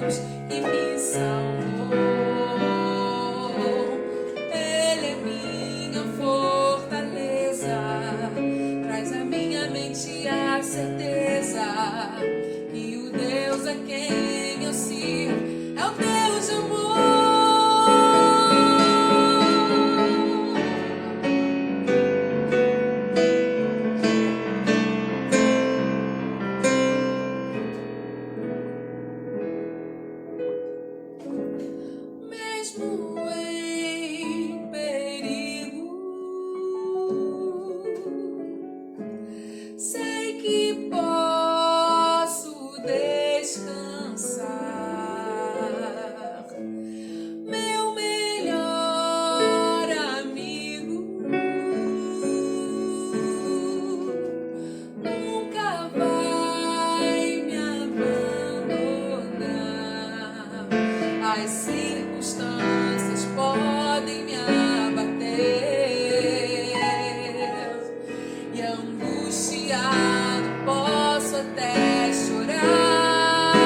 Deus que me salvou. Ele é minha fortaleza, traz à minha mente a certeza que o Deus a quem eu sirvo é o Deus de amor. Mesmo em perigo, sei que posso descansar. Meu melhor amigo nunca vai me abandonar. As circunstâncias podem me abater e angustiado posso até chorar.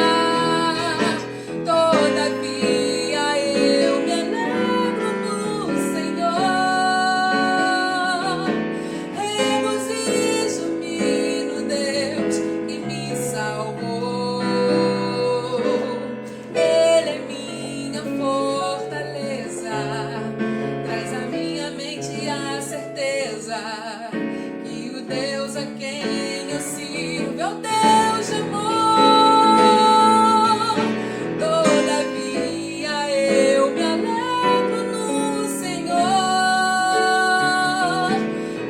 Todavia eu me alegro no Senhor, regozijo-me no Deus que me salvou. Ele é minha fortaleza, traz à minha mente a certeza que o Deus a quem eu sirvo é o Deus de amor. Todavia eu me alegro no Senhor,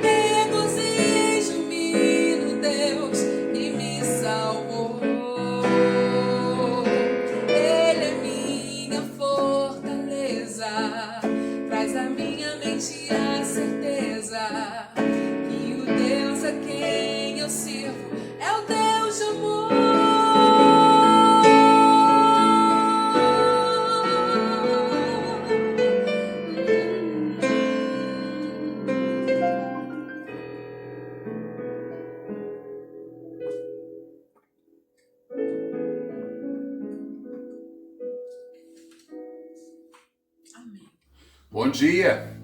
regozijo-me no Deus que me salvou. Ele é minha fortaleza, traz à minha mente a certeza que o Deus a quem eu sirvo é o Deus de amor. Amém. Bom dia!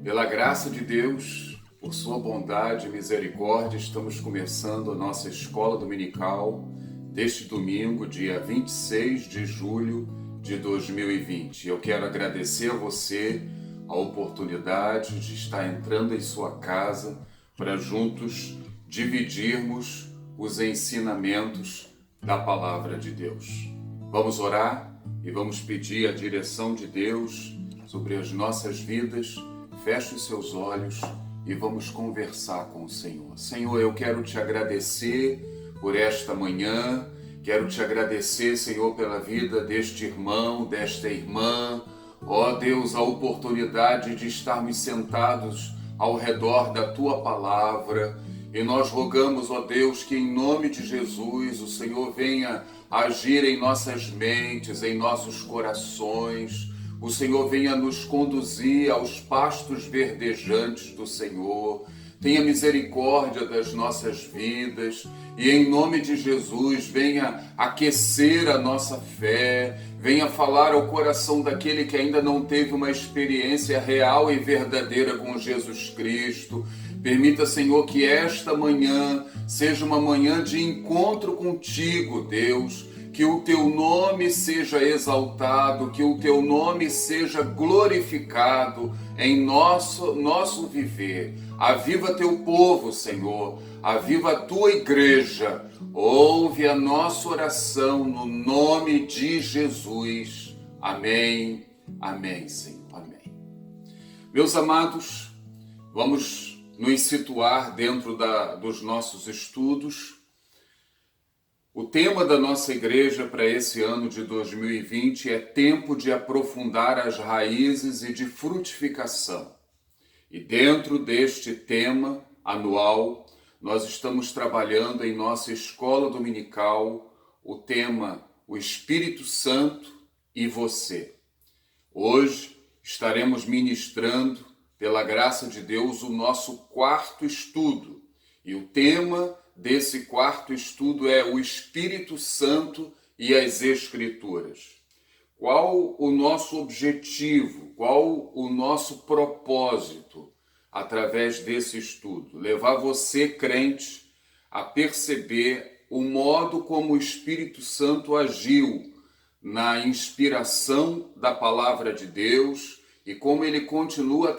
Pela graça de Deus, por sua bondade e misericórdia, estamos começando a nossa escola dominical deste domingo, dia 26 de julho de 2020. Eu quero agradecer a você a oportunidade de estar entrando em sua casa para juntos dividirmos os ensinamentos da palavra de Deus. Vamos orar e vamos pedir a direção de Deus sobre as nossas vidas. Feche os seus olhos e vamos conversar com o Senhor. Senhor, eu quero te agradecer por esta manhã, quero te agradecer, Senhor, pela vida deste irmão, desta irmã. Ó Deus, a oportunidade de estarmos sentados ao redor da Tua palavra. E nós rogamos, ó Deus, que em nome de Jesus o Senhor venha agir em nossas mentes, em nossos corações. O Senhor venha nos conduzir aos pastos verdejantes do Senhor. Tenha misericórdia das nossas vidas e em nome de Jesus venha aquecer a nossa fé, venha falar ao coração daquele que ainda não teve uma experiência real e verdadeira com Jesus Cristo. Permita, Senhor, que esta manhã seja uma manhã de encontro contigo, Deus. Que o teu nome seja exaltado, que o teu nome seja glorificado em nosso viver. Aviva teu povo, Senhor, aviva a tua igreja. Ouve a nossa oração no nome de Jesus. Amém, amém, Senhor, amém. Meus amados, vamos nos situar dentro dos nossos estudos. O tema da nossa igreja para esse ano de 2020 é tempo de aprofundar as raízes e de frutificação. E dentro deste tema anual, nós estamos trabalhando em nossa escola dominical o tema O Espírito Santo e Você. Hoje estaremos ministrando, pela graça de Deus, o nosso quarto estudo. E o tema desse quarto estudo é o Espírito Santo e as Escrituras? Qual o nosso objetivo? Qual o nosso propósito através desse estudo? Levar você, crente, a perceber o modo como o Espírito Santo agiu na inspiração da palavra de Deus e como ele continua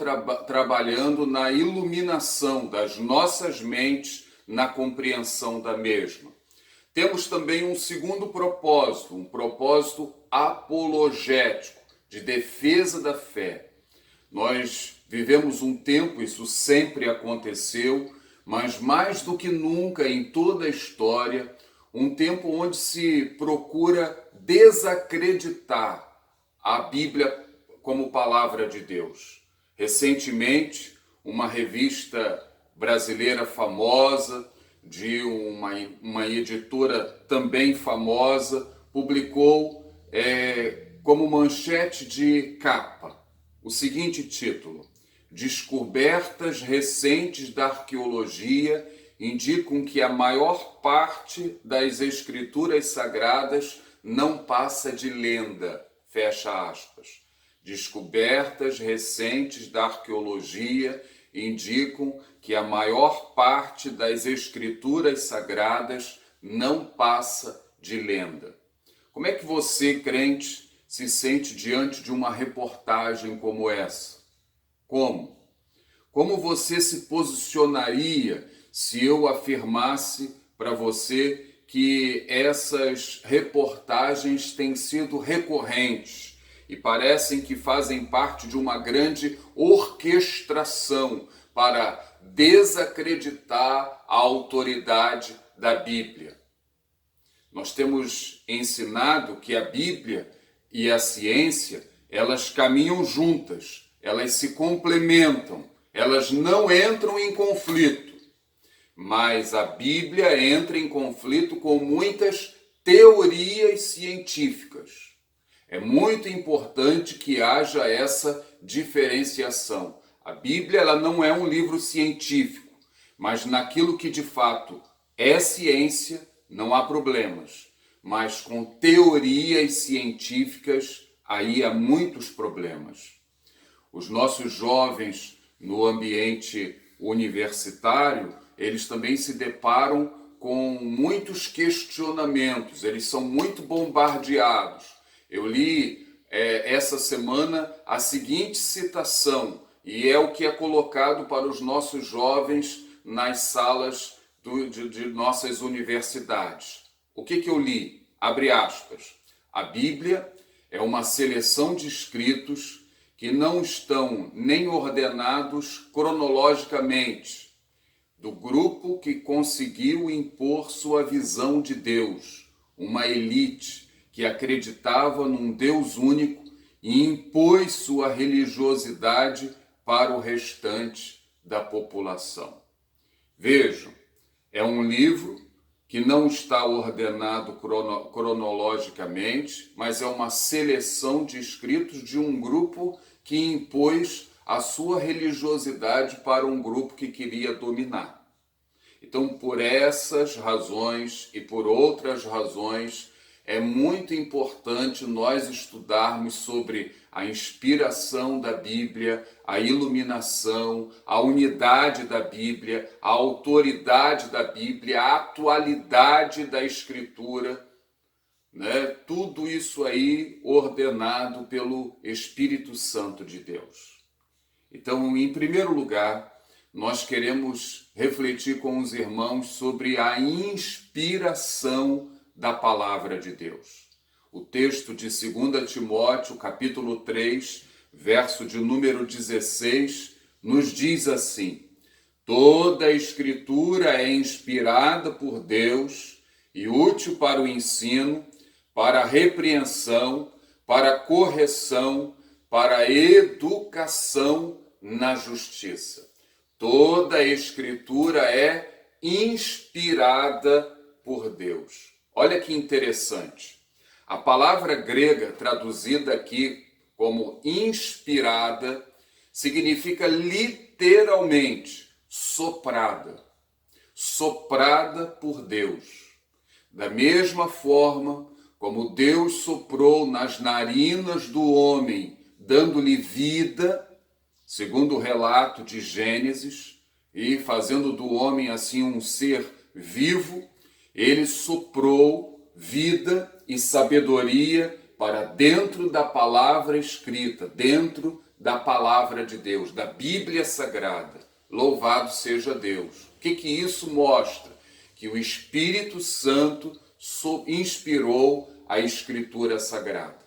trabalhando na iluminação das nossas mentes, na compreensão da mesma. Temos também um segundo propósito, um propósito apologético, de defesa da fé. Nós vivemos um tempo, isso sempre aconteceu, mas mais do que nunca em toda a história, um tempo onde se procura desacreditar a Bíblia como palavra de Deus. Recentemente, uma revista brasileira famosa, de uma editora também famosa, publicou como manchete de capa o seguinte título: Descobertas recentes da arqueologia indicam que a maior parte das escrituras sagradas não passa de lenda. Fecha aspas. Descobertas recentes da arqueologia indicam que a maior parte das escrituras sagradas não passa de lenda. Como é que você, crente, se sente diante de uma reportagem como essa? Como? Como você se posicionaria se eu afirmasse para você que essas reportagens têm sido recorrentes e parecem que fazem parte de uma grande orquestração para desacreditar a autoridade da Bíblia? Nós temos ensinado que a Bíblia e a ciência, elas caminham juntas, elas se complementam, elas não entram em conflito. Mas a Bíblia entra em conflito com muitas teorias científicas. É muito importante que haja essa diferenciação. A Bíblia, ela não é um livro científico, mas naquilo que de fato é ciência, não há problemas. Mas com teorias científicas, aí há muitos problemas. Os nossos jovens no ambiente universitário, eles também se deparam com muitos questionamentos, eles são muito bombardeados. Eu li essa semana a seguinte citação, e é o que é colocado para os nossos jovens nas salas de nossas universidades. O que eu li? Abre aspas. A Bíblia é uma seleção de escritos que não estão nem ordenados cronologicamente, do grupo que conseguiu impor sua visão de Deus, uma elite que acreditava num Deus único e impôs sua religiosidade para o restante da população. Vejam, é um livro que não está ordenado cronologicamente, mas é uma seleção de escritos de um grupo que impôs a sua religiosidade para um grupo que queria dominar. Então, por essas razões e por outras razões, é muito importante nós estudarmos sobre a inspiração da Bíblia, a iluminação, a unidade da Bíblia, a autoridade da Bíblia, a atualidade da Escritura, né? Tudo isso aí ordenado pelo Espírito Santo de Deus. Então, em primeiro lugar, nós queremos refletir com os irmãos sobre a inspiração da palavra de Deus. O texto de 2 Timóteo, capítulo 3, verso de número 16, nos diz assim: toda a Escritura é inspirada por Deus e útil para o ensino, para a repreensão, para a correção, para a educação na justiça. Toda a Escritura é inspirada por Deus. Olha que interessante. A palavra grega traduzida aqui como inspirada significa literalmente soprada. Soprada por Deus. Da mesma forma, como Deus soprou nas narinas do homem, dando-lhe vida, segundo o relato de Gênesis, e fazendo do homem assim um ser vivo, ele soprou vida e sabedoria para dentro da palavra escrita, dentro da palavra de Deus, da Bíblia Sagrada. Louvado seja Deus. O que isso mostra? Que o Espírito Santo inspirou a Escritura Sagrada.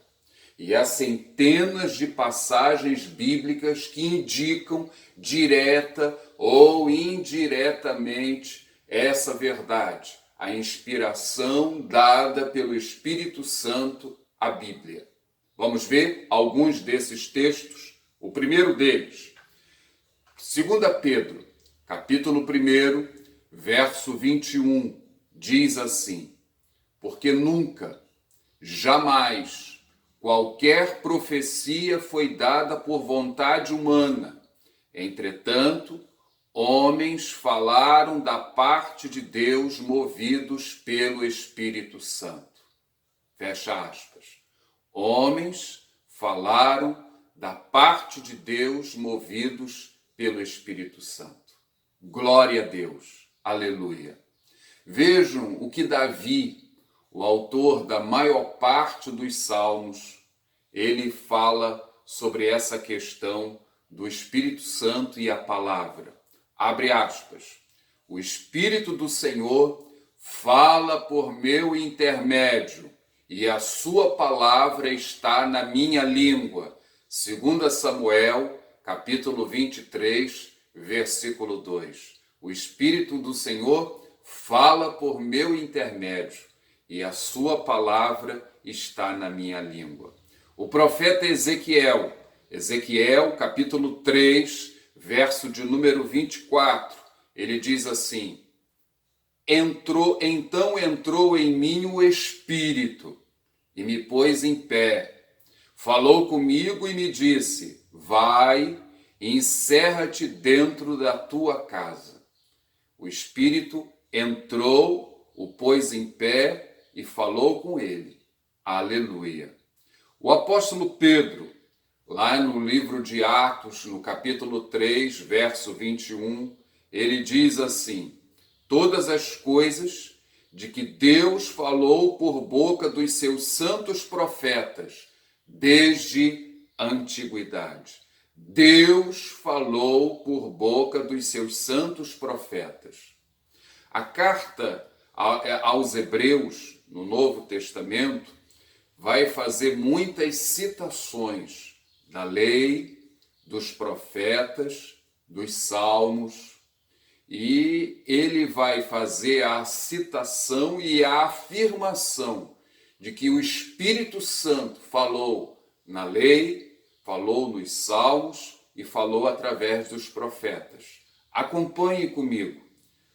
E há centenas de passagens bíblicas que indicam direta ou indiretamente essa verdade, a inspiração dada pelo Espírito Santo à Bíblia. Vamos ver alguns desses textos. O primeiro deles, 2 Pedro, capítulo 1, verso 21, diz assim: porque nunca, jamais, qualquer profecia foi dada por vontade humana. Entretanto, homens falaram da parte de Deus movidos pelo Espírito Santo. Fecha aspas. Homens falaram da parte de Deus movidos pelo Espírito Santo. Glória a Deus. Aleluia. Vejam o que Davi, o autor da maior parte dos salmos, ele fala sobre essa questão do Espírito Santo e a palavra. Abre aspas. O Espírito do Senhor fala por meu intermédio, e a sua palavra está na minha língua. 2 Samuel, capítulo 23, versículo 2. O Espírito do Senhor fala por meu intermédio, e a sua palavra está na minha língua. O profeta Ezequiel, capítulo 3, verso de número 24, ele diz assim: então entrou em mim o Espírito e me pôs em pé. Falou comigo e me disse: vai e encerra-te dentro da tua casa. O Espírito entrou, o pôs em pé e falou com ele. Aleluia. O apóstolo Pedro, lá no livro de Atos, no capítulo 3, verso 21, ele diz assim: todas as coisas de que Deus falou por boca dos seus santos profetas, desde a antiguidade. Deus falou por boca dos seus santos profetas. A carta aos Hebreus, no Novo Testamento, vai fazer muitas citações da lei, dos profetas, dos salmos, e ele vai fazer a citação e a afirmação de que o Espírito Santo falou na lei, falou nos salmos e falou através dos profetas. Acompanhe comigo.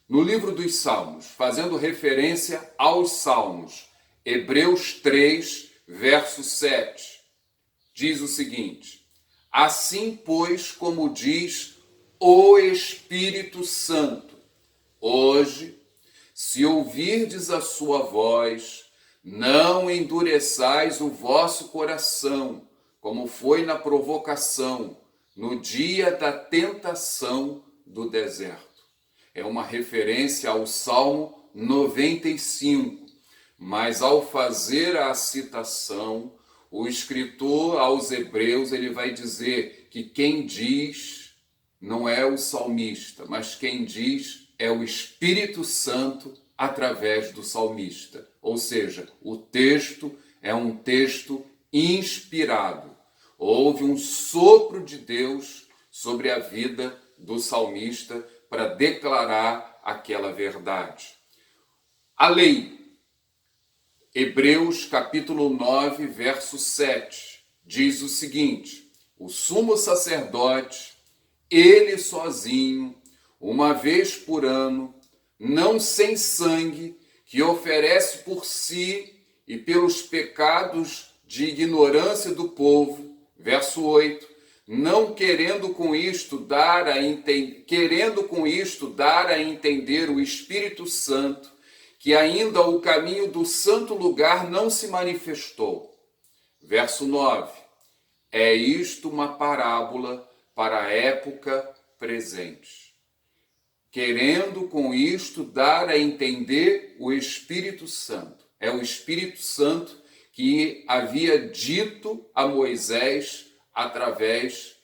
No livro dos Salmos, fazendo referência aos Salmos, Hebreus 3, verso 7, diz o seguinte: assim, pois, como diz o Espírito Santo, hoje, se ouvirdes a sua voz, não endureçais o vosso coração, como foi na provocação, no dia da tentação do deserto. É uma referência ao Salmo 95, mas ao fazer a citação, o escritor aos Hebreus, ele vai dizer que quem diz não é o salmista, mas quem diz é o Espírito Santo através do salmista. Ou seja, o texto é um texto inspirado. Houve um sopro de Deus sobre a vida do salmista para declarar aquela verdade. A lei, Hebreus capítulo 9, verso 7, diz o seguinte: o sumo sacerdote, ele sozinho, uma vez por ano, não sem sangue, que oferece por si e pelos pecados de ignorância do povo, verso 8, não querendo com isto dar a entender o Espírito Santo, que ainda o caminho do santo lugar não se manifestou. Verso 9. É isto uma parábola para a época presente, querendo com isto dar a entender o Espírito Santo. É o Espírito Santo que havia dito a Moisés através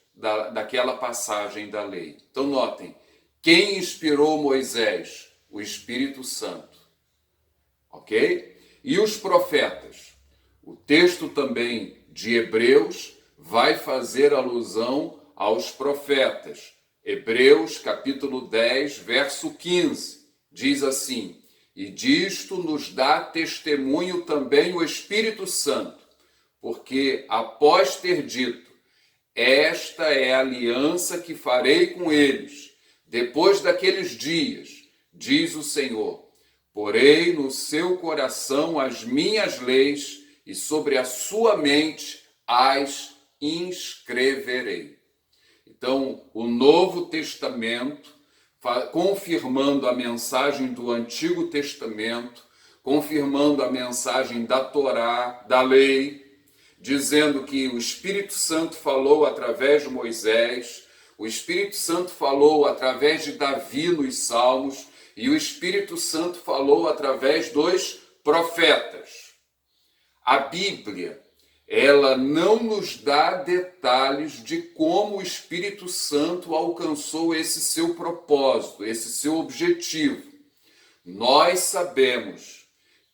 daquela passagem da lei. Então notem, quem inspirou Moisés? O Espírito Santo. Ok? E os profetas? O texto também de Hebreus vai fazer alusão aos profetas. Hebreus capítulo 10, verso 15, diz assim: e disto nos dá testemunho também o Espírito Santo, porque após ter dito, esta é a aliança que farei com eles, depois daqueles dias, diz o Senhor, porei no seu coração as minhas leis e sobre a sua mente as inscreverei. Então, o Novo Testamento, confirmando a mensagem do Antigo Testamento, confirmando a mensagem da Torá, da lei, dizendo que o Espírito Santo falou através de Moisés, o Espírito Santo falou através de Davi nos Salmos, e o Espírito Santo falou através dos profetas. A Bíblia, ela não nos dá detalhes de como o Espírito Santo alcançou esse seu propósito, esse seu objetivo. Nós sabemos,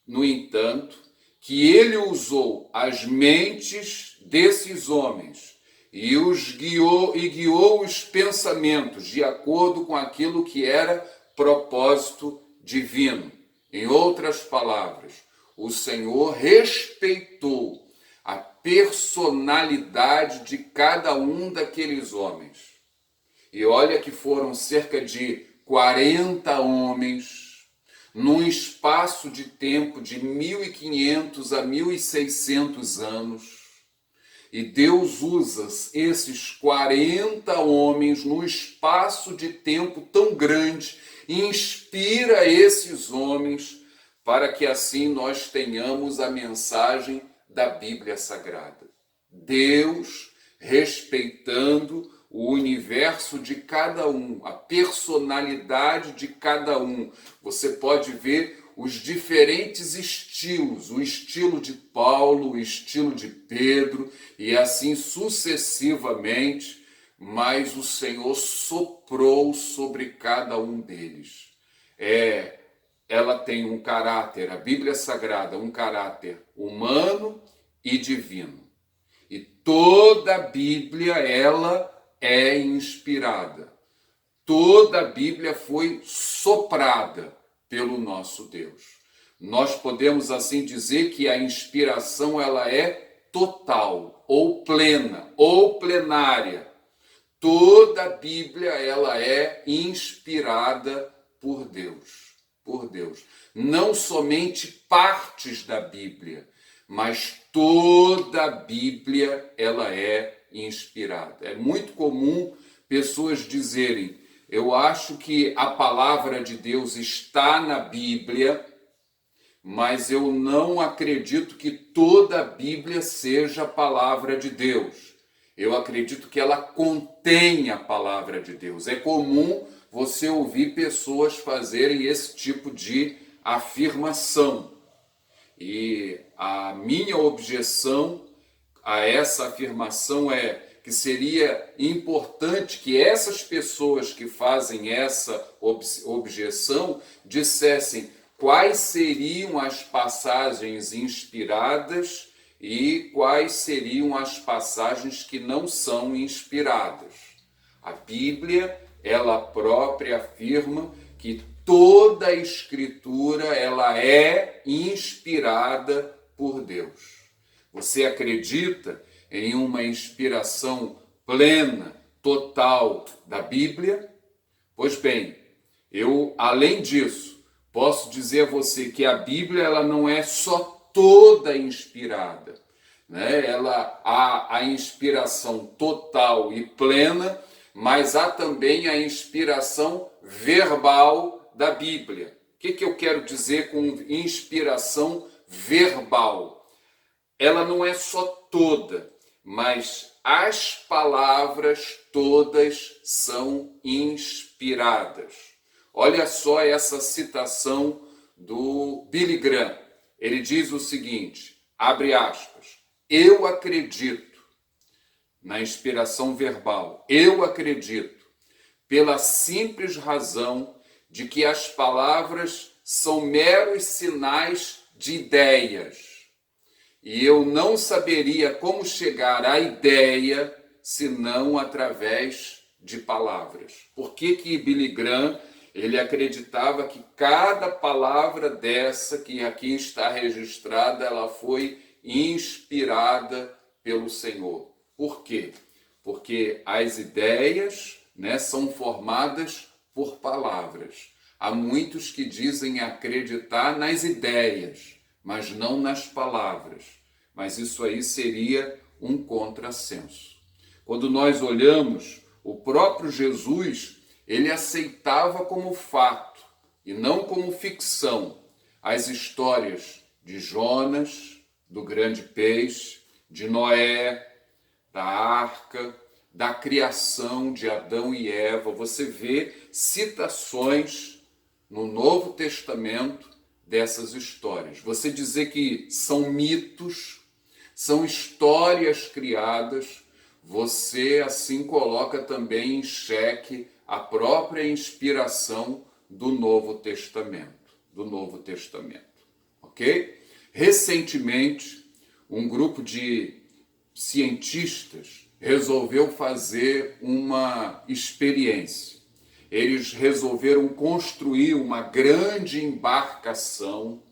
no entanto, que ele usou as mentes desses homens e guiou os pensamentos de acordo com aquilo que era propósito divino. Em outras palavras, o Senhor respeitou a personalidade de cada um daqueles homens. E olha que foram cerca de 40 homens, num espaço de tempo de 1.500 a 1.600 anos. E Deus usa esses 40 homens num espaço de tempo tão grande, e inspira esses homens para que assim nós tenhamos a mensagem da Bíblia Sagrada. Deus respeitando o universo de cada um, a personalidade de cada um. Você pode ver os diferentes estilos, o estilo de Paulo, o estilo de Pedro, e assim sucessivamente, mas o Senhor soprou sobre cada um deles. Ela tem um caráter, a Bíblia Sagrada, um caráter humano e divino. E toda a Bíblia, ela é inspirada. Toda a Bíblia foi soprada pelo nosso Deus. Nós podemos assim dizer que a inspiração ela é total, ou plena, ou plenária. Toda a Bíblia ela é inspirada por Deus. Por Deus. Não somente partes da Bíblia, mas toda a Bíblia ela é inspirada. É muito comum pessoas dizerem: eu acho que a palavra de Deus está na Bíblia, mas eu não acredito que toda a Bíblia seja a palavra de Deus. Eu acredito que ela contém a palavra de Deus. É comum você ouvir pessoas fazerem esse tipo de afirmação. E a minha objeção a essa afirmação é que seria importante que essas pessoas que fazem essa objeção dissessem quais seriam as passagens inspiradas e quais seriam as passagens que não são inspiradas. A Bíblia, ela própria afirma que toda a Escritura ela é inspirada por Deus. Você acredita em uma inspiração plena, total da Bíblia? Pois bem, eu, além disso, posso dizer a você que a Bíblia ela não é só toda inspirada, né? Ela há a inspiração total e plena, mas há também a inspiração verbal da Bíblia. que eu quero dizer com inspiração verbal? Ela não é só toda, mas as palavras todas são inspiradas. Olha só essa citação do Billy Graham. Ele diz o seguinte, abre aspas, eu acredito na inspiração verbal, eu acredito, pela simples razão de que as palavras são meros sinais de ideias. E eu não saberia como chegar à ideia senão através de palavras. Por que Billy Graham ele acreditava que cada palavra dessa que aqui está registrada, ela foi inspirada pelo Senhor? Por quê? Porque as ideias, são formadas por palavras. Há muitos que dizem acreditar nas ideias, mas não nas palavras. Mas isso aí seria um contrassenso. Quando nós olhamos, o próprio Jesus, ele aceitava como fato e não como ficção as histórias de Jonas, do grande peixe, de Noé, da arca, da criação de Adão e Eva. Você vê citações no Novo Testamento dessas histórias. Você dizer que são mitos, são histórias criadas, você assim coloca também em xeque a própria inspiração do Novo Testamento. Ok? Recentemente, um grupo de cientistas resolveu fazer uma experiência. Eles resolveram construir uma grande embarcação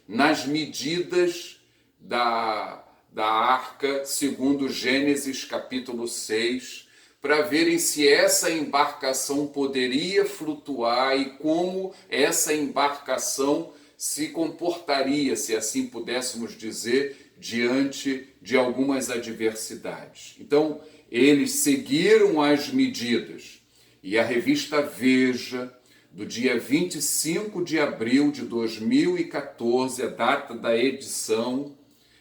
nas medidas da arca, segundo Gênesis capítulo 6, para verem se essa embarcação poderia flutuar e como essa embarcação se comportaria, se assim pudéssemos dizer, diante de algumas adversidades. Então, eles seguiram as medidas e a revista Veja, do dia 25 de abril de 2014, a data da edição,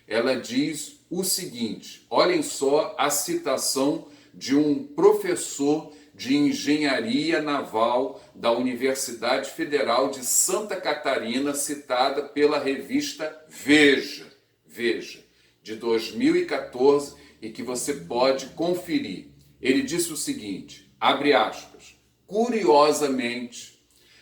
ela diz o seguinte, olhem só a citação de um professor de engenharia naval da Universidade Federal de Santa Catarina, citada pela revista Veja, de 2014, e que você pode conferir. Ele disse o seguinte, abre aspas, curiosamente,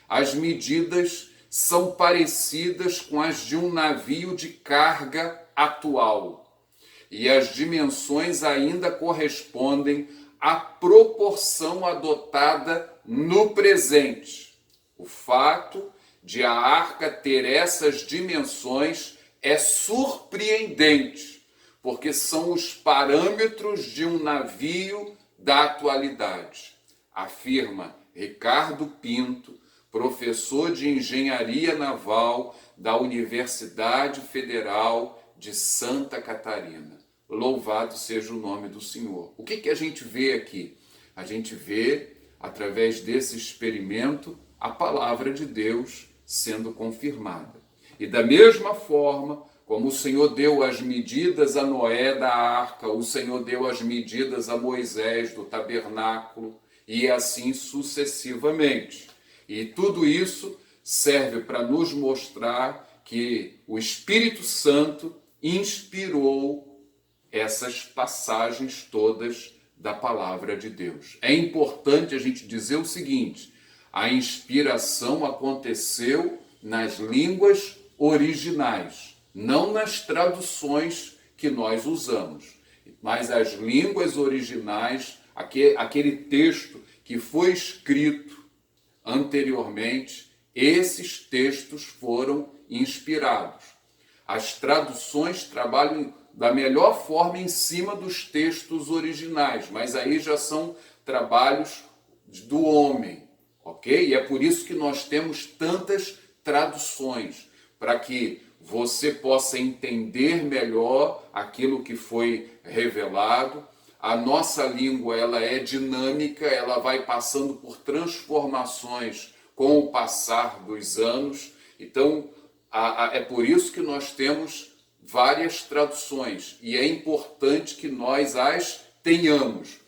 as medidas são parecidas com as de um navio de carga atual, e as dimensões ainda correspondem à proporção adotada no presente. O fato de a arca ter essas dimensões é surpreendente, porque são os parâmetros de um navio da atualidade, afirma Ricardo Pinto, professor de engenharia naval da Universidade Federal de Santa Catarina. Louvado seja o nome do Senhor. O que a gente vê aqui? A gente vê, através desse experimento, a palavra de Deus sendo confirmada. E da mesma forma, como o Senhor deu as medidas a Noé da arca, o Senhor deu as medidas a Moisés do tabernáculo, e assim sucessivamente. E tudo isso serve para nos mostrar que o Espírito Santo inspirou essas passagens todas da palavra de Deus. É importante a gente dizer o seguinte, a inspiração aconteceu nas línguas originais, não nas traduções que nós usamos, mas as línguas originais, aquele texto que foi escrito anteriormente, esses textos foram inspirados. As traduções trabalham da melhor forma em cima dos textos originais, mas aí já são trabalhos do homem, ok? E é por isso que nós temos tantas traduções, para que você possa entender melhor aquilo que foi revelado. A nossa língua, ela é dinâmica, ela vai passando por transformações com o passar dos anos. Então, é por isso que nós temos várias traduções e é importante que nós as tenhamos,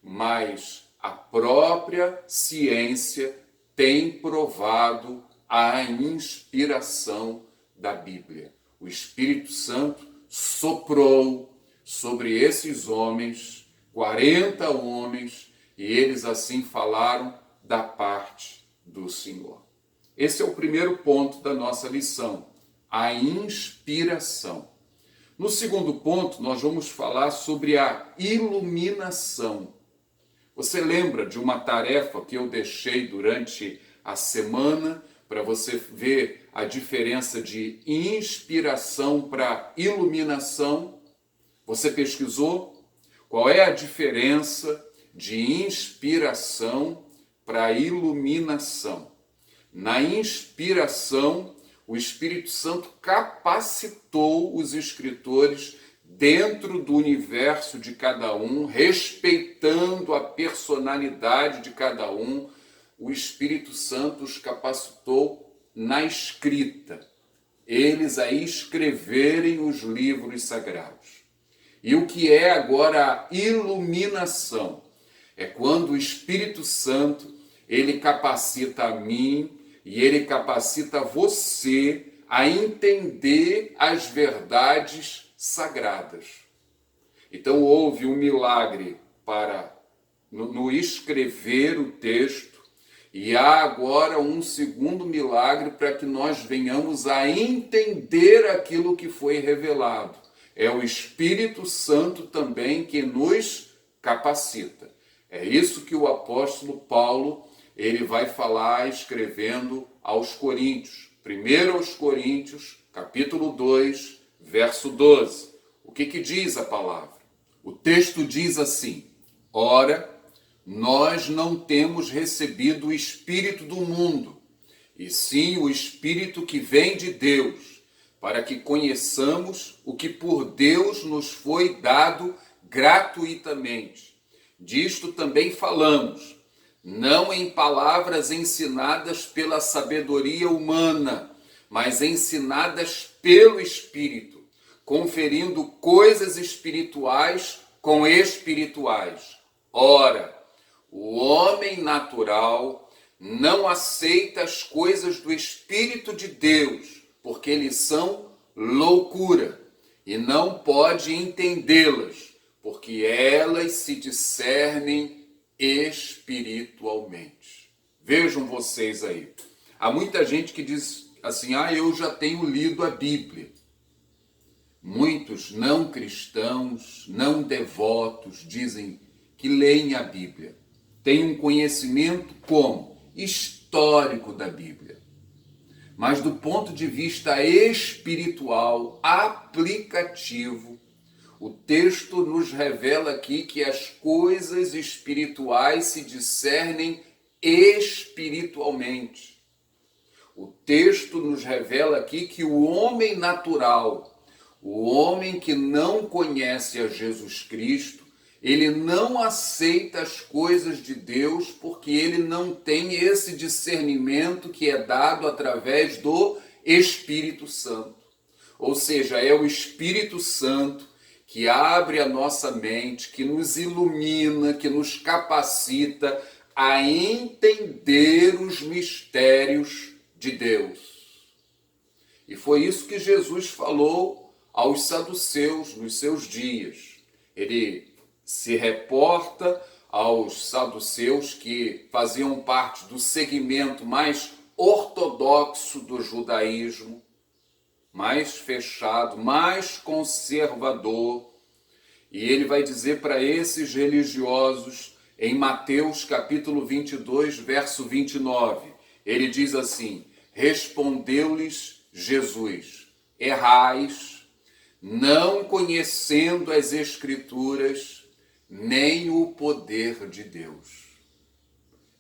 mas a própria ciência tem provado a inspiração da Bíblia. O Espírito Santo soprou sobre esses homens, 40 homens, e eles assim falaram da parte do Senhor. Esse é o primeiro ponto da nossa lição, a inspiração. No segundo ponto, nós vamos falar sobre a iluminação. Você lembra de uma tarefa que eu deixei durante a semana para você ver a diferença de inspiração para iluminação? Você pesquisou? Qual é a diferença de inspiração para iluminação? Na inspiração, o Espírito Santo capacitou os escritores dentro do universo de cada um, respeitando a personalidade de cada um. O Espírito Santo os capacitou na escrita, eles a escreverem os livros sagrados. E o que é agora a iluminação? É quando o Espírito Santo, ele capacita a mim e ele capacita você a entender as verdades sagradas. Então houve um milagre no escrever o texto, e há agora um segundo milagre para que nós venhamos a entender aquilo que foi revelado. É o Espírito Santo também que nos capacita. É isso que o apóstolo Paulo ele vai falar escrevendo aos Coríntios. 1 aos Coríntios, capítulo 2, verso 12. O que diz a palavra? O texto diz assim: ora, nós não temos recebido o Espírito do mundo, e sim o Espírito que vem de Deus, para que conheçamos o que por Deus nos foi dado gratuitamente. Disto também falamos, não em palavras ensinadas pela sabedoria humana, mas ensinadas pelo Espírito, conferindo coisas espirituais com espirituais. Ora, o homem natural não aceita as coisas do Espírito de Deus, porque eles são loucura, e não pode entendê-las, porque elas se discernem espiritualmente. Vejam vocês aí. Há muita gente que diz assim, eu já tenho lido a Bíblia. Muitos não cristãos, não devotos, dizem que leem a Bíblia. Têm um conhecimento como? Histórico da Bíblia. Mas do ponto de vista espiritual, aplicativo, o texto nos revela aqui que as coisas espirituais se discernem espiritualmente. O texto nos revela aqui que o homem natural, o homem que não conhece a Jesus Cristo, ele não aceita as coisas de Deus porque ele não tem esse discernimento que é dado através do Espírito Santo. Ou seja, é o Espírito Santo que abre a nossa mente, que nos ilumina, que nos capacita a entender os mistérios de Deus. E foi isso que Jesus falou aos saduceus nos seus dias. Ele se reporta aos saduceus que faziam parte do segmento mais ortodoxo do judaísmo, mais fechado, mais conservador. E ele vai dizer para esses religiosos, em Mateus capítulo 22, verso 29, ele diz assim, respondeu-lhes Jesus, errais, não conhecendo as Escrituras, nem o poder de Deus.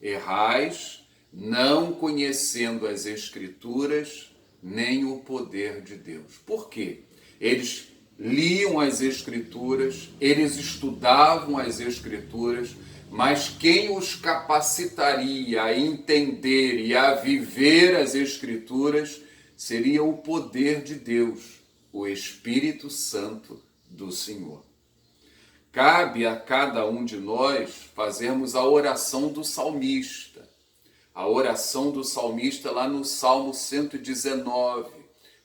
Errais, não conhecendo as Escrituras, nem o poder de Deus. Por quê? Eles liam as Escrituras, eles estudavam as Escrituras, Mas quem os capacitaria a entender e a viver as Escrituras seria o poder de Deus, o Espírito Santo do Senhor. Cabe a cada um de nós fazermos a oração do salmista. A oração do salmista lá no Salmo 119,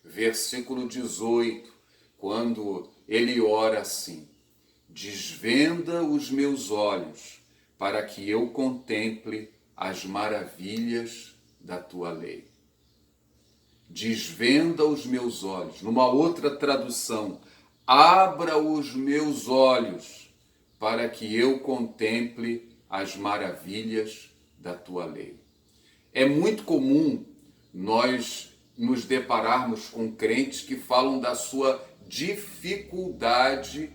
versículo 18, quando ele ora assim: desvenda os meus olhos para que eu contemple as maravilhas da tua lei. Desvenda os meus olhos. Numa outra tradução, abra os meus olhos para que eu contemple as maravilhas da tua lei. É muito comum nós nos depararmos com crentes que falam da sua dificuldade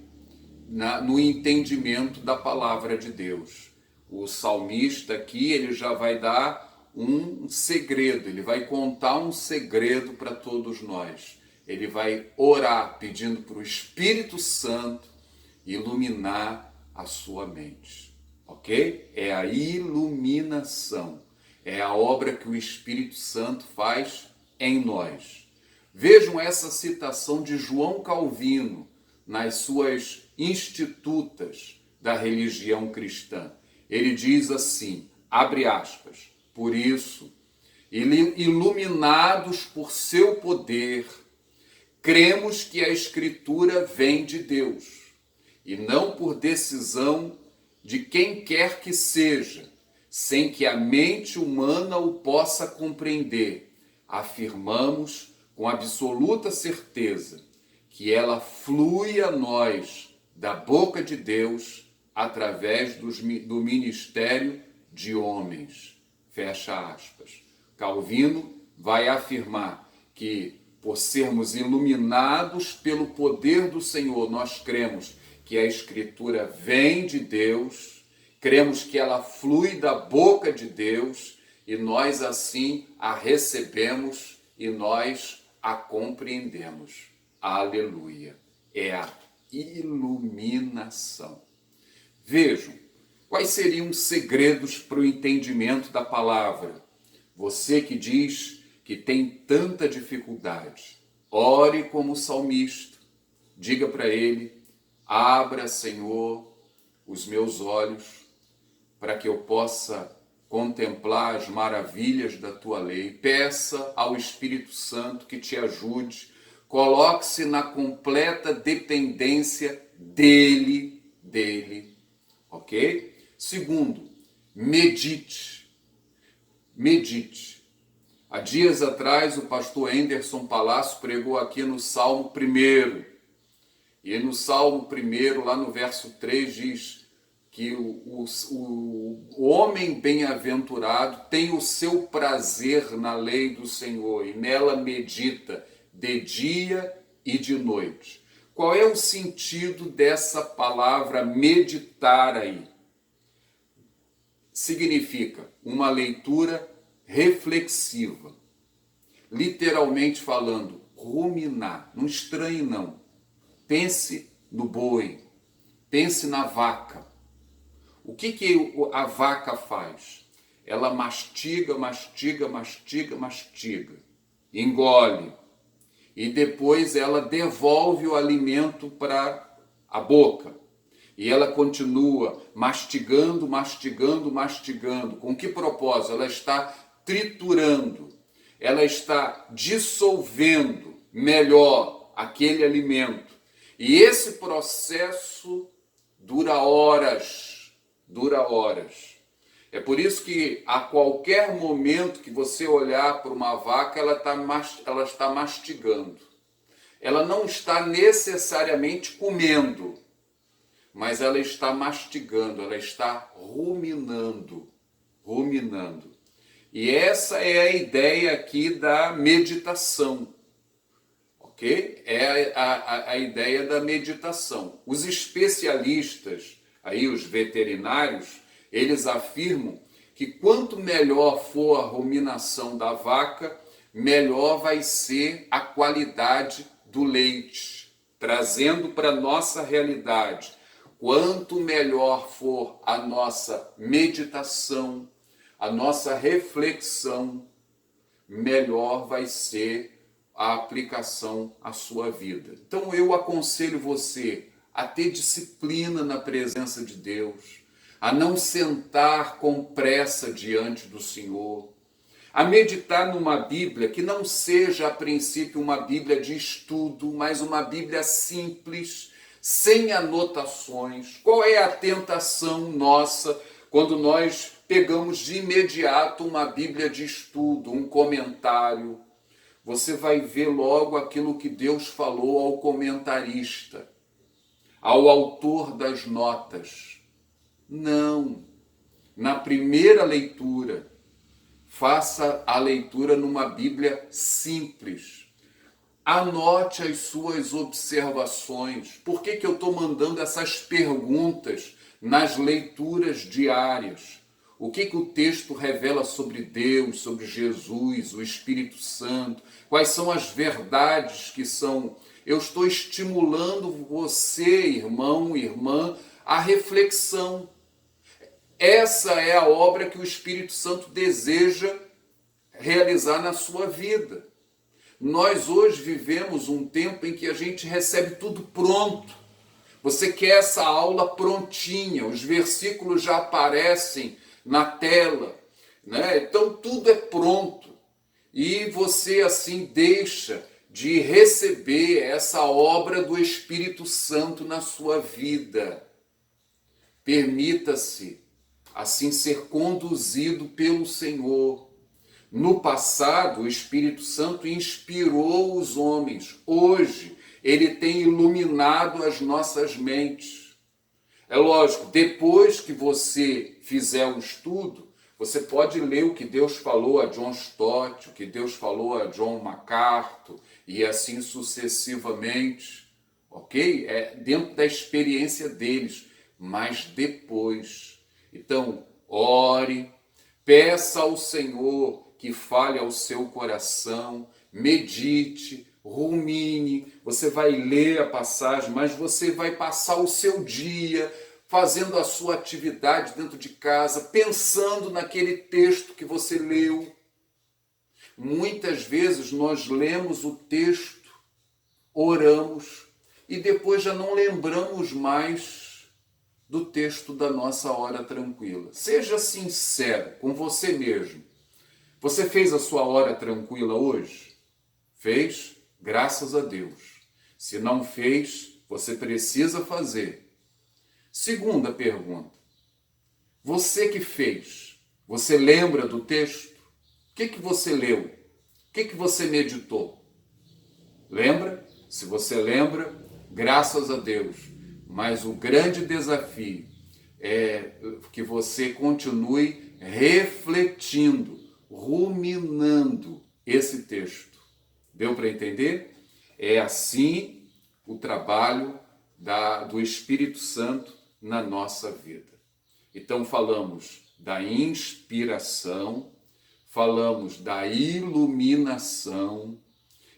no entendimento da palavra de Deus. O salmista aqui, ele já vai dar um segredo, ele vai contar um segredo para todos nós. Ele vai orar pedindo para o Espírito Santo iluminar a sua mente, ok? É a iluminação, é a obra que o Espírito Santo faz em nós. Vejam essa citação de João Calvino nas suas Institutas da religião cristã. Ele diz assim, abre aspas, por isso, iluminados por seu poder, cremos que a Escritura vem de Deus, e não por decisão de quem quer que seja, sem que a mente humana o possa compreender. Afirmamos com absoluta certeza que ela flui a nós da boca de Deus através do ministério de homens. Fecha aspas. Calvino vai afirmar que, por sermos iluminados pelo poder do Senhor, nós cremos que a Escritura vem de Deus, cremos que ela flui da boca de Deus e nós assim a recebemos e nós a compreendemos. Aleluia! É a iluminação. Vejam, quais seriam os segredos para o entendimento da palavra? Você que diz que tem tanta dificuldade, ore como o salmista. Diga para ele, abra, Senhor, os meus olhos para que eu possa contemplar as maravilhas da tua lei. Peça ao Espírito Santo que te ajude. Coloque-se na completa dependência dele, ok? Segundo, medite. Medite. Há dias atrás, o pastor Anderson Palácio pregou aqui no Salmo 1. E no Salmo 1, lá no verso 3, diz que o homem bem-aventurado tem o seu prazer na lei do Senhor e nela medita de dia e de noite. Qual é o sentido dessa palavra meditar aí? Significa uma leitura reflexiva. Literalmente falando, ruminar. Não estranhe não. Pense no boi. Pense na vaca. O que a vaca faz? Ela mastiga, engole. E depois ela devolve o alimento para a boca. E ela continua mastigando. Com que propósito? Ela está triturando. Ela está dissolvendo melhor aquele alimento. E esse processo dura horas. É por isso que a qualquer momento que você olhar para uma vaca, ela está mastigando. Ela não está necessariamente comendo, mas ela está mastigando, ela está ruminando. E essa é a ideia aqui da meditação, ok? É a ideia da meditação. Os especialistas, aí os veterinários, eles afirmam que quanto melhor for a ruminação da vaca, melhor vai ser a qualidade do leite, trazendo para a nossa realidade. quanto melhor for a nossa meditação, a nossa reflexão, melhor vai ser a aplicação à sua vida. Então eu aconselho você a ter disciplina na presença de Deus, a não sentar com pressa diante do Senhor, a meditar numa Bíblia que não seja a princípio uma Bíblia de estudo, mas uma Bíblia simples, sem anotações. Qual é a tentação nossa quando nós pegamos de imediato uma Bíblia de estudo, um comentário? Você vai ver logo aquilo que Deus falou ao comentarista, ao autor das notas. Não. Na primeira leitura, faça a leitura numa Bíblia simples. Anote as suas observações. Por que eu estou mandando essas perguntas nas leituras diárias? O que o texto revela sobre Deus, sobre Jesus, o Espírito Santo? Quais são as verdades que são? Eu estou estimulando você, irmão, irmã, à reflexão. Essa é a obra que o Espírito Santo deseja realizar na sua vida. Nós hoje vivemos um tempo em que a gente recebe tudo pronto. Você quer essa aula prontinha, os versículos já aparecem na tela, né? Então tudo é pronto. E você assim deixa de receber essa obra do Espírito Santo na sua vida. Permita-se assim ser conduzido pelo Senhor. No passado, o Espírito Santo inspirou os homens. Hoje, ele tem iluminado as nossas mentes. É lógico, depois que você fizer um estudo, você pode ler o que Deus falou a John Stott, o que Deus falou a John MacArthur, e assim sucessivamente, ok? É dentro da experiência deles, mas depois. Então, ore, peça ao Senhor que fale ao seu coração, medite, rumine, você vai ler a passagem, mas você vai passar o seu dia fazendo a sua atividade dentro de casa, pensando naquele texto que você leu. Muitas vezes nós lemos o texto, oramos e depois já não lembramos mais do texto da nossa hora tranquila. Seja sincero com você mesmo. Você fez a sua hora tranquila hoje? Fez? Graças a Deus. Se não fez, você precisa fazer. Segunda pergunta. Você que fez, você lembra do texto? O que você leu? O que você meditou? Lembra? Se você lembra, graças a Deus. Mas o grande desafio é que você continue refletindo, ruminando esse texto. Deu para entender? É assim o trabalho do Espírito Santo na nossa vida. Então falamos da inspiração, falamos da iluminação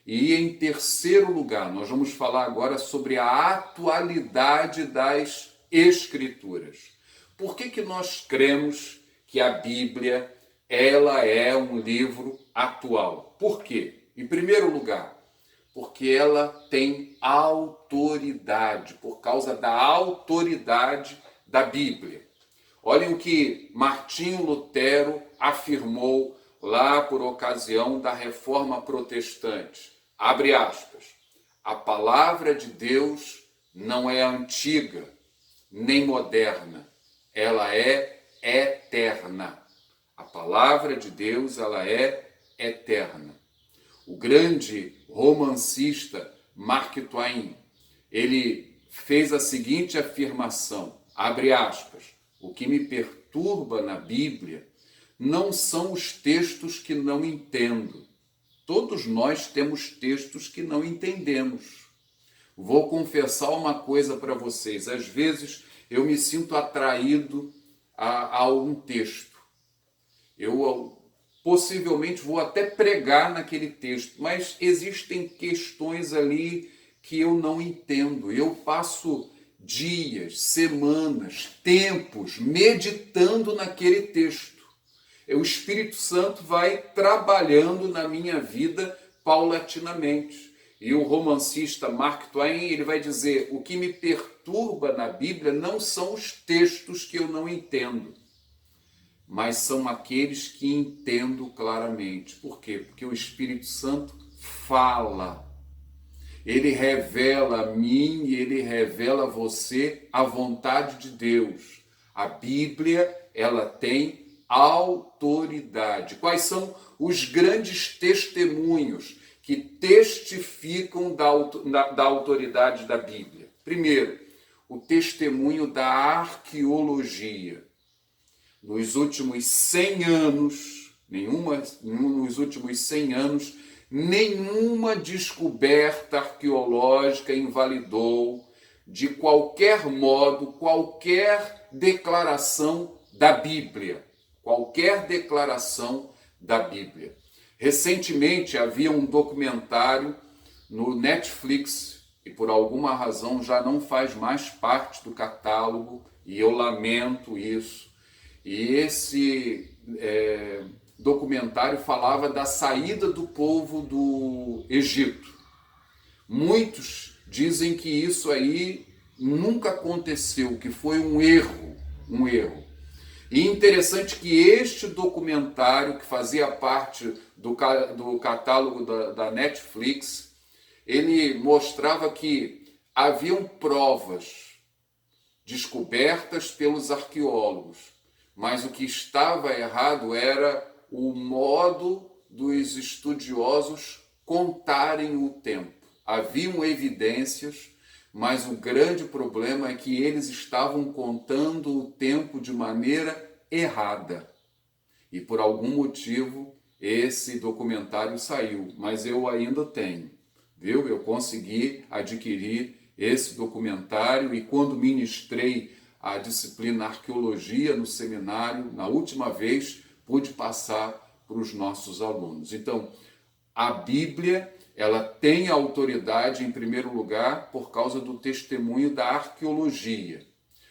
e em terceiro lugar, nós vamos falar agora sobre a atualidade das Escrituras. Por que nós cremos que a Bíblia ela é um livro atual? Por quê? Em primeiro lugar, porque ela tem autoridade, por causa da autoridade da Bíblia. Olhem o que Martinho Lutero afirmou lá por ocasião da Reforma Protestante. Abre aspas. A palavra de Deus não é antiga, nem moderna. Ela é eterna. A palavra de Deus, ela é eterna. O grande romancista Mark Twain, ele fez a seguinte afirmação, abre aspas, o que me perturba na Bíblia não são os textos que não entendo. Todos nós temos textos que não entendemos. Vou confessar uma coisa para vocês, às vezes eu me sinto atraído a um texto. Eu possivelmente vou até pregar naquele texto, mas existem questões ali que eu não entendo. Eu passo dias, semanas, tempos meditando naquele texto. O Espírito Santo vai trabalhando na minha vida paulatinamente. E o romancista Mark Twain, ele vai dizer: o que me perturba na Bíblia não são os textos que eu não entendo, mas são aqueles que entendo claramente. Por quê? Porque o Espírito Santo fala. Ele revela a mim e ele revela a você a vontade de Deus. A Bíblia, ela tem autoridade. Quais são os grandes testemunhos que testificam da autoridade da Bíblia? Primeiro, o testemunho da arqueologia. Nos últimos 100 anos, nos últimos 100 anos, nenhuma descoberta arqueológica invalidou, de qualquer modo, qualquer declaração da Bíblia. Qualquer declaração da Bíblia. Recentemente havia um documentário no Netflix, e por alguma razão já não faz mais parte do catálogo, e eu lamento isso. E esse documentário falava da saída do povo do Egito. Muitos dizem que isso aí nunca aconteceu, que foi um erro. E interessante que este documentário, que fazia parte do catálogo da Netflix, ele mostrava que haviam provas descobertas pelos arqueólogos, mas o que estava errado era o modo dos estudiosos contarem o tempo. Haviam evidências, mas o grande problema é que eles estavam contando o tempo de maneira errada. E por algum motivo esse documentário saiu, mas eu ainda tenho, viu? Eu consegui adquirir esse documentário e quando ministrei a disciplina Arqueologia no seminário, na última vez, pude passar para os nossos alunos. Então, a Bíblia, ela tem autoridade, em primeiro lugar, por causa do testemunho da arqueologia.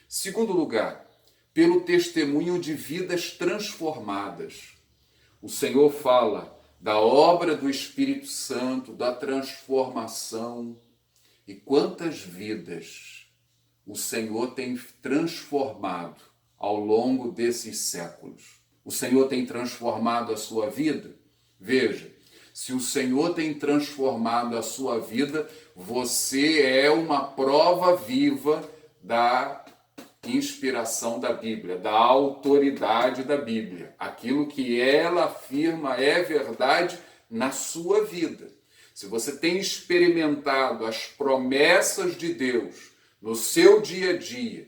Segundo lugar, pelo testemunho de vidas transformadas. O Senhor fala da obra do Espírito Santo, da transformação. E quantas vidas o Senhor tem transformado ao longo desses séculos. O Senhor tem transformado a sua vida? Veja, se o Senhor tem transformado a sua vida, você é uma prova viva da inspiração da Bíblia, da autoridade da Bíblia. Aquilo que ela afirma é verdade na sua vida. Se você tem experimentado as promessas de Deus no seu dia a dia,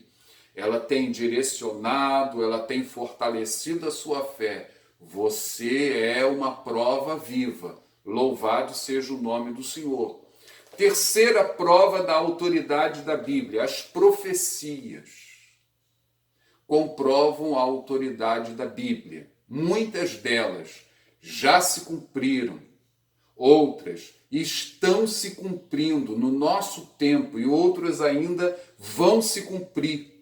ela tem direcionado, ela tem fortalecido a sua fé. Você é uma prova viva. Louvado seja o nome do Senhor. Terceira prova da autoridade da Bíblia, as profecias comprovam a autoridade da Bíblia. Muitas delas já se cumpriram, outras estão se cumprindo no nosso tempo e outras ainda vão se cumprir.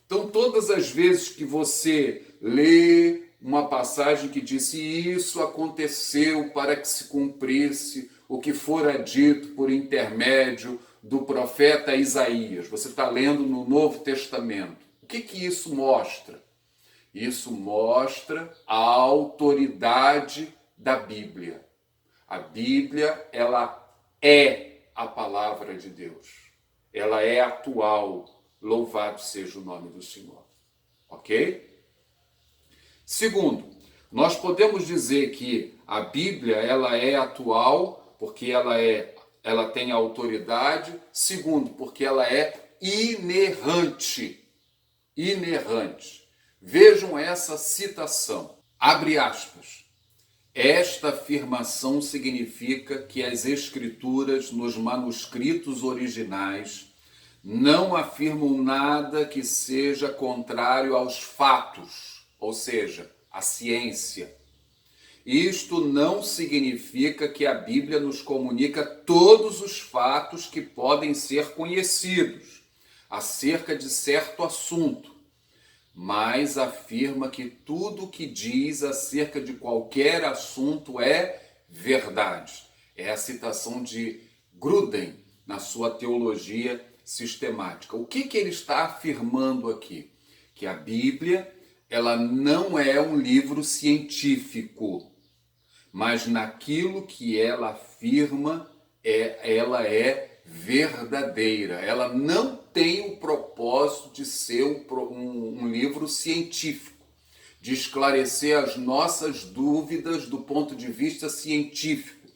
Então, todas as vezes que você lê uma passagem que diz: isso aconteceu para que se cumprisse o que fora dito por intermédio do profeta Isaías. Você está lendo no Novo Testamento. O que isso mostra? Isso mostra a autoridade da Bíblia. A Bíblia, ela é a palavra de Deus. Ela é atual. Louvado seja o nome do Senhor. Ok? Segundo, nós podemos dizer que a Bíblia, ela é atual porque ela tem autoridade. Segundo, porque ela é inerrante. Inerrante. Vejam essa citação. Abre aspas. Esta afirmação significa que as Escrituras, nos manuscritos originais, não afirmam nada que seja contrário aos fatos, ou seja, à ciência. Isto não significa que a Bíblia nos comunica todos os fatos que podem ser conhecidos. acerca de certo assunto, mas afirma que tudo o que diz acerca de qualquer assunto é verdade. É a citação de Gruden na sua teologia sistemática. O que ele está afirmando aqui? Que a Bíblia, ela não é um livro científico, mas naquilo que ela afirma, ela é verdadeira. Ela não tem o propósito de ser um livro científico, de esclarecer as nossas dúvidas do ponto de vista científico,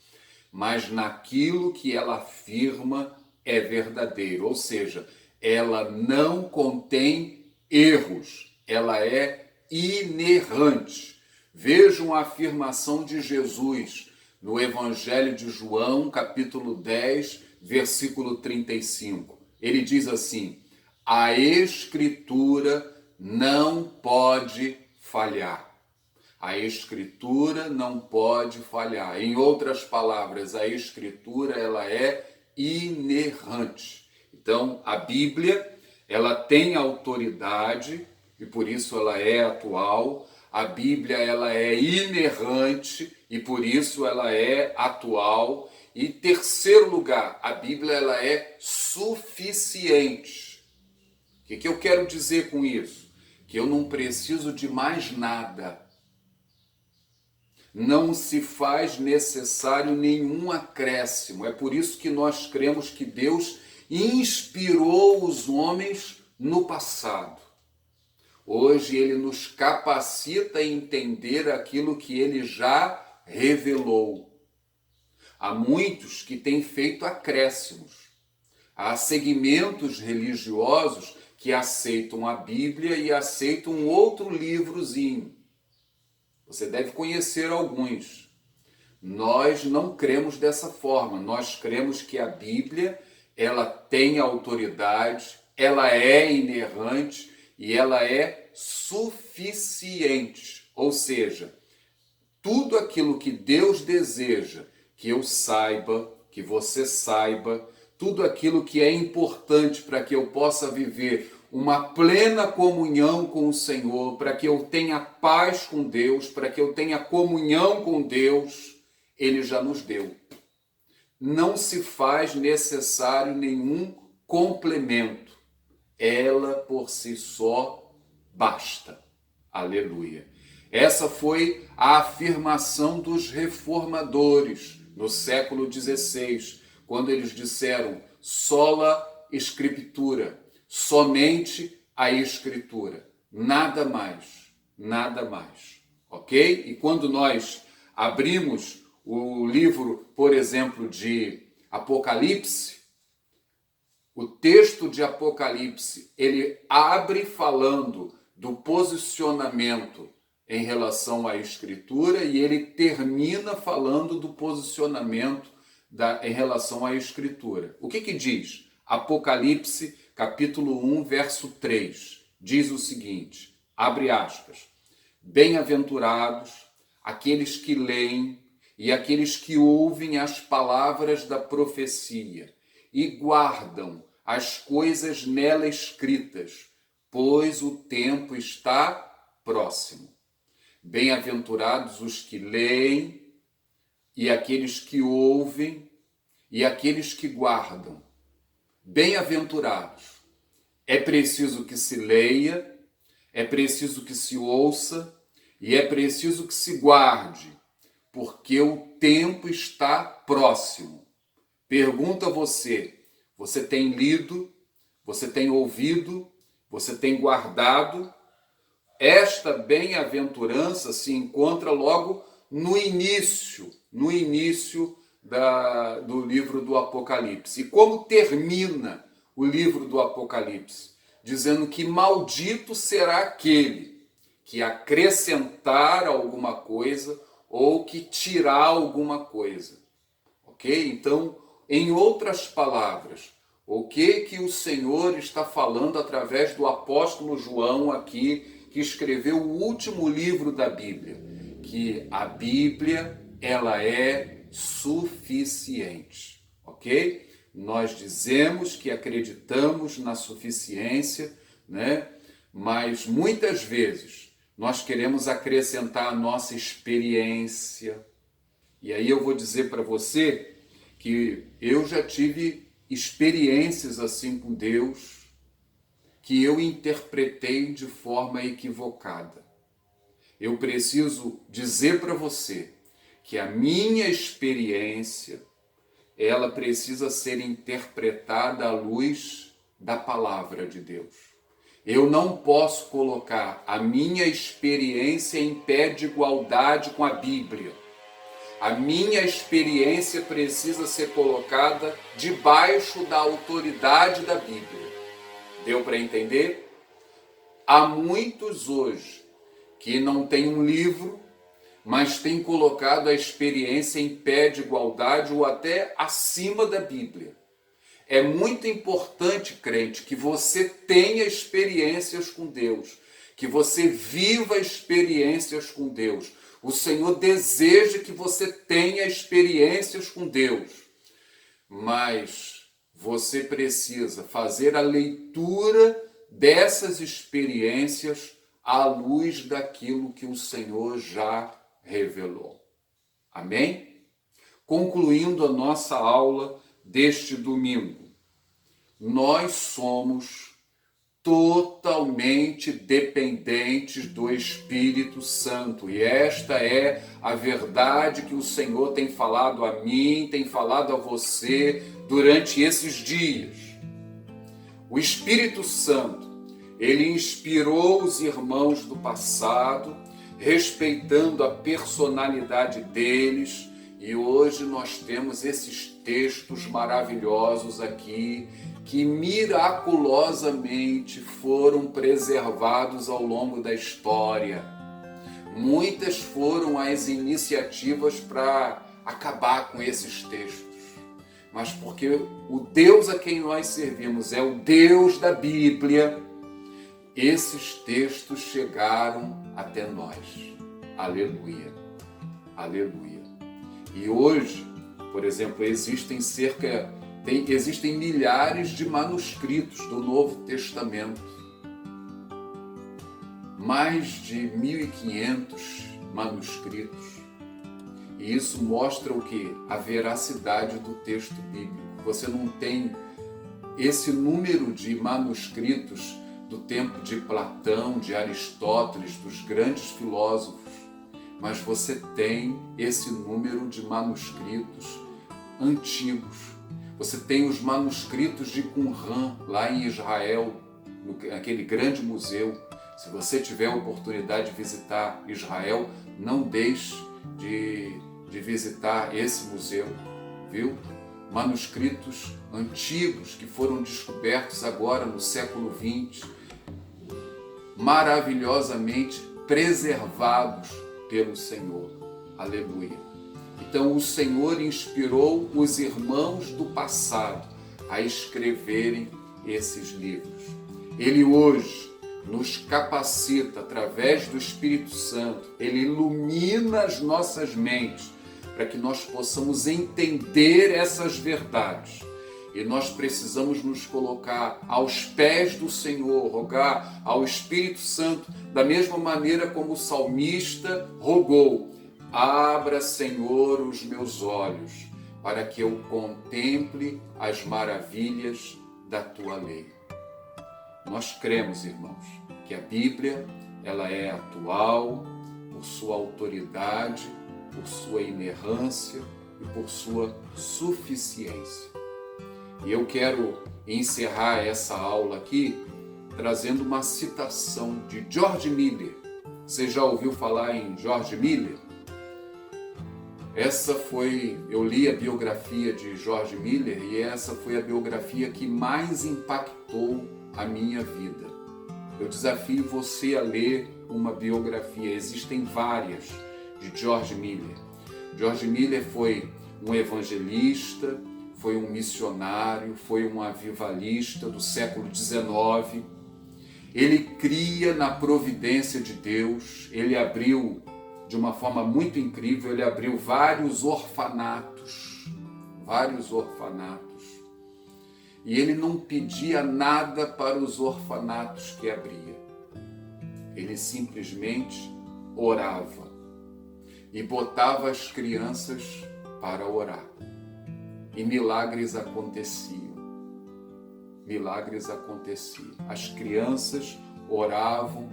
mas naquilo que ela afirma é verdadeiro, ou seja, ela não contém erros, ela é inerrante. Vejam a afirmação de Jesus no Evangelho de João, capítulo 10, versículo 35. Ele diz assim: a Escritura não pode falhar. A Escritura não pode falhar. Em outras palavras, a Escritura ela é inerrante. Então, a Bíblia, ela tem autoridade e por isso ela é atual. A Bíblia, ela é inerrante e por isso ela é atual. E terceiro lugar, a Bíblia ela é suficiente. O que eu quero dizer com isso? Que eu não preciso de mais nada. Não se faz necessário nenhum acréscimo. É por isso que nós cremos que Deus inspirou os homens no passado. Hoje ele nos capacita a entender aquilo que ele já revelou. Há muitos que têm feito acréscimos. Há segmentos religiosos que aceitam a Bíblia e aceitam um outro livrozinho. Você deve conhecer alguns. Nós não cremos dessa forma. Nós cremos que a Bíblia, ela tem autoridade, ela é inerrante e ela é suficiente. Ou seja, tudo aquilo que Deus deseja que eu saiba, que você saiba, tudo aquilo que é importante para que eu possa viver uma plena comunhão com o Senhor, para que eu tenha paz com Deus, para que eu tenha comunhão com Deus, Ele já nos deu. Não se faz necessário nenhum complemento. Ela por si só basta. Aleluia. Essa foi a afirmação dos reformadores no século XVI, quando eles disseram sola scriptura, somente a Escritura, nada mais, ok? E quando nós abrimos o livro, por exemplo, de Apocalipse, o texto de Apocalipse, ele abre falando do posicionamento em relação à Escritura e ele termina falando do posicionamento em relação à Escritura. O que diz? Apocalipse, capítulo 1, verso 3, diz o seguinte, abre aspas, bem-aventurados aqueles que leem e aqueles que ouvem as palavras da profecia e guardam as coisas nela escritas, pois o tempo está próximo. Bem-aventurados os que leem e aqueles que ouvem e aqueles que guardam. Bem-aventurados. É preciso que se leia, é preciso que se ouça e é preciso que se guarde, porque o tempo está próximo. Pergunta você tem lido, você tem ouvido, você tem guardado? Esta bem-aventurança se encontra logo no início do livro do Apocalipse. E como termina o livro do Apocalipse? Dizendo que maldito será aquele que acrescentar alguma coisa ou que tirar alguma coisa. Ok? Então, em outras palavras, o que o Senhor está falando através do apóstolo João aqui, que escreveu o último livro da Bíblia? Que a Bíblia, ela é suficiente, ok? Nós dizemos que acreditamos na suficiência, né? Mas muitas vezes nós queremos acrescentar a nossa experiência. E aí eu vou dizer para você que eu já tive experiências assim com Deus que eu interpretei de forma equivocada. Eu preciso dizer para você que a minha experiência, ela precisa ser interpretada à luz da palavra de Deus. Eu não posso colocar a minha experiência em pé de igualdade com a Bíblia. A minha experiência precisa ser colocada debaixo da autoridade da Bíblia. Deu para entender? Há muitos hoje que não têm um livro, mas têm colocado a experiência em pé de igualdade ou até acima da Bíblia. É muito importante, crente, que você tenha experiências com Deus, que você viva experiências com Deus. O Senhor deseja que você tenha experiências com Deus, mas você precisa fazer a leitura dessas experiências à luz daquilo que o Senhor já revelou. Amém? Concluindo a nossa aula deste domingo, nós somos totalmente dependentes do Espírito Santo. E esta é a verdade que o Senhor tem falado a mim, tem falado a você durante esses dias. O Espírito Santo, ele inspirou os irmãos do passado, respeitando a personalidade deles, e hoje nós temos esses textos maravilhosos aqui, que miraculosamente foram preservados ao longo da história. Muitas foram as iniciativas para acabar com esses textos, mas porque o Deus a quem nós servimos é o Deus da Bíblia, esses textos chegaram até nós. Aleluia, aleluia. E hoje, por exemplo, existem milhares de manuscritos do Novo Testamento. Mais de 1.500 manuscritos. E isso mostra o quê? A veracidade do texto bíblico. Você não tem esse número de manuscritos do tempo de Platão, de Aristóteles, dos grandes filósofos, mas você tem esse número de manuscritos antigos. Você tem os manuscritos de Qumran, lá em Israel, naquele grande museu. Se você tiver a oportunidade de visitar Israel, não deixe de visitar esse museu, viu? Manuscritos antigos que foram descobertos agora no século XX, maravilhosamente preservados pelo Senhor. Aleluia. Então o Senhor inspirou os irmãos do passado a escreverem esses livros. Ele hoje nos capacita através do Espírito Santo, ele ilumina as nossas mentes para que nós possamos entender essas verdades. E nós precisamos nos colocar aos pés do Senhor, rogar ao Espírito Santo, da mesma maneira como o salmista rogou: abra, Senhor, os meus olhos, para que eu contemple as maravilhas da tua lei. Nós cremos, irmãos, que a Bíblia ela é atual por sua autoridade, por sua inerrância e por sua suficiência. E eu quero encerrar essa aula aqui trazendo uma citação de George Miller. Você já ouviu falar em George Miller? Eu li a biografia de George Miller e essa foi a biografia que mais impactou a minha vida. Eu desafio você a ler uma biografia, existem várias de George Miller. George Miller foi um evangelista, foi um missionário, foi um avivalista do século XIX. Ele cria na providência de Deus, ele abriu de uma forma muito incrível, ele abriu vários orfanatos, e ele não pedia nada para os orfanatos que abria. Ele simplesmente orava e botava as crianças para orar. E milagres aconteciam. Milagres aconteciam. As crianças oravam,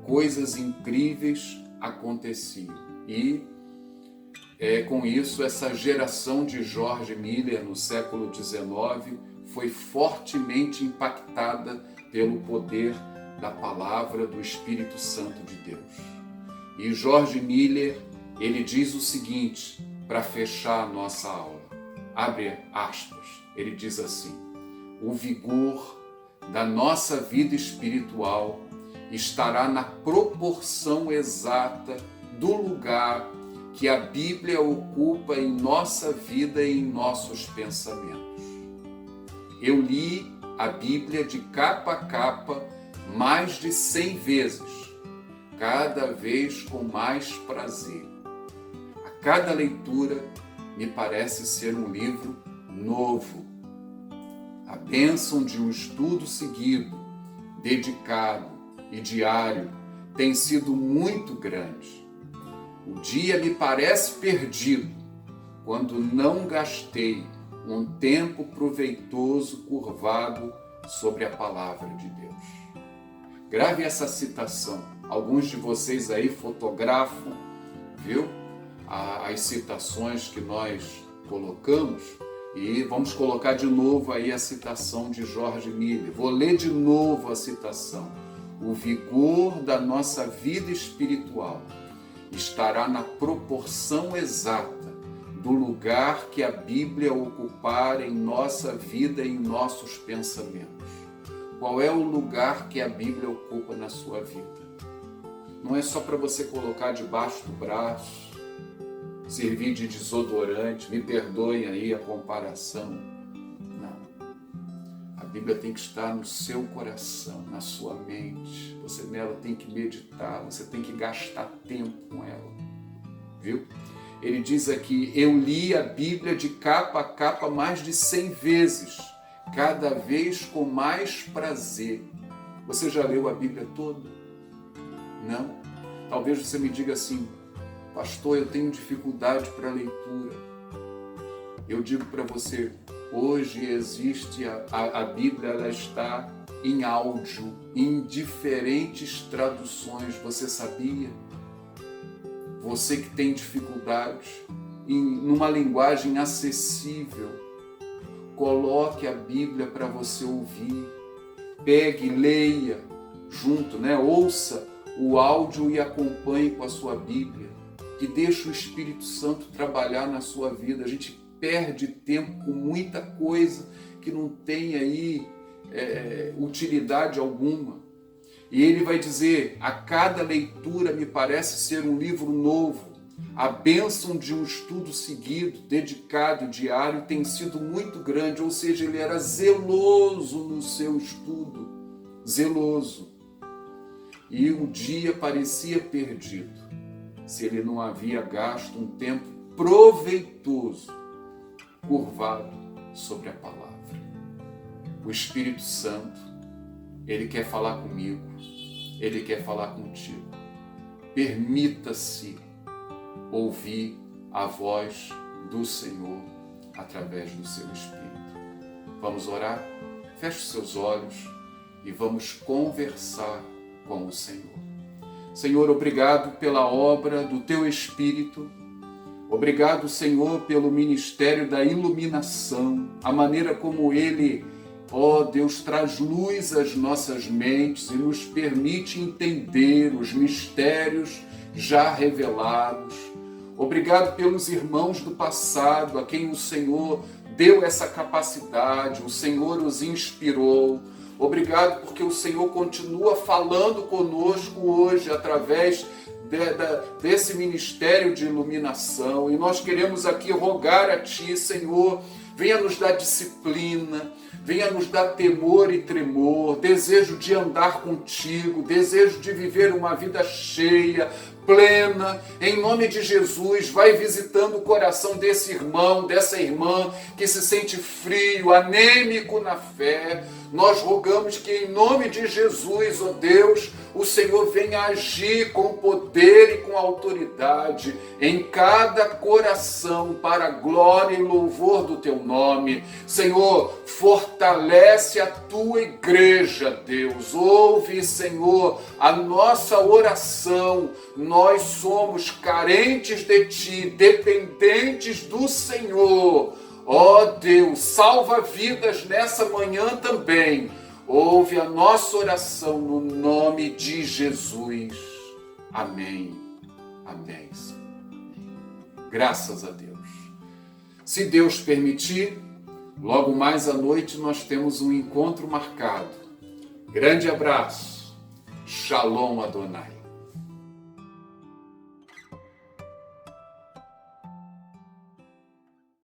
coisas incríveis aconteciam. E com isso, essa geração de George Miller no século XIX foi fortemente impactada pelo poder da palavra do Espírito Santo de Deus. E George Miller, ele diz o seguinte, para fechar a nossa aula, abre aspas, ele diz assim: o vigor da nossa vida espiritual estará na proporção exata do lugar que a Bíblia ocupa em nossa vida e em nossos pensamentos. Eu li a Bíblia de capa a capa mais de 100 vezes, cada vez com mais prazer. A cada leitura me parece ser um livro novo. A bênção de um estudo seguido, dedicado e diário tem sido muito grande. O dia me parece perdido quando não gastei um tempo proveitoso curvado sobre a palavra de Deus. Grave essa citação. Alguns de vocês aí fotografam, viu? As citações que nós colocamos, e vamos colocar de novo aí a citação de George Miller. Vou ler de novo a citação. O vigor da nossa vida espiritual estará na proporção exata do lugar que a Bíblia ocupar em nossa vida e em nossos pensamentos. Qual é o lugar que a Bíblia ocupa na sua vida? Não é só para você colocar debaixo do braço, servir de desodorante, me perdoem aí a comparação. Não. A Bíblia tem que estar no seu coração, na sua mente. Você nela tem que meditar, você tem que gastar tempo com ela. Viu? Ele diz aqui, eu li a Bíblia de capa a capa mais de 100 vezes, cada vez com mais prazer. Você já leu a Bíblia toda? Não? Talvez você me diga assim, pastor, eu tenho dificuldade para a leitura. Eu digo para você, hoje existe a Bíblia, ela está em áudio, em diferentes traduções. Você sabia? Você que tem dificuldade, numa linguagem acessível, coloque a Bíblia para você ouvir. Pegue, leia junto, ouça o áudio e acompanhe com a sua Bíblia. Que deixe o Espírito Santo trabalhar na sua vida. A gente perde tempo com muita coisa que não tem aí utilidade alguma. E ele vai dizer, a cada leitura me parece ser um livro novo. A bênção de um estudo seguido, dedicado, diário, tem sido muito grande. Ou seja, ele era zeloso no seu estudo. Zeloso. E um dia parecia perdido, se ele não havia gasto um tempo proveitoso, curvado sobre a palavra. O Espírito Santo, ele quer falar comigo, ele quer falar contigo. Permita-se ouvir a voz do Senhor através do seu Espírito. Vamos orar? Feche os seus olhos e vamos conversar com o Senhor. Senhor, obrigado pela obra do Teu Espírito. Obrigado, Senhor, pelo ministério da iluminação, a maneira como Ele, Deus, traz luz às nossas mentes e nos permite entender os mistérios já revelados. Obrigado pelos irmãos do passado, a quem o Senhor deu essa capacidade, o Senhor os inspirou. Obrigado porque o Senhor continua falando conosco hoje através desse ministério de iluminação. E nós queremos aqui rogar a Ti, Senhor, venha nos dar disciplina, venha nos dar temor e tremor, desejo de andar contigo, desejo de viver uma vida cheia, plena, em nome de Jesus. Vai visitando o coração desse irmão, dessa irmã que se sente frio, anêmico na fé. Nós rogamos que em nome de Jesus, ó Deus, o Senhor venha agir com poder e com autoridade em cada coração para a glória e louvor do teu nome. Senhor, fortalece a tua igreja, Deus. Ouve, Senhor, a nossa oração. Nós somos carentes de ti, dependentes do Senhor. Ó Deus, salva vidas nessa manhã também. Ouve a nossa oração no nome de Jesus. Amém. Amém. Graças a Deus. Se Deus permitir, logo mais à noite nós temos um encontro marcado. Grande abraço. Shalom Adonai.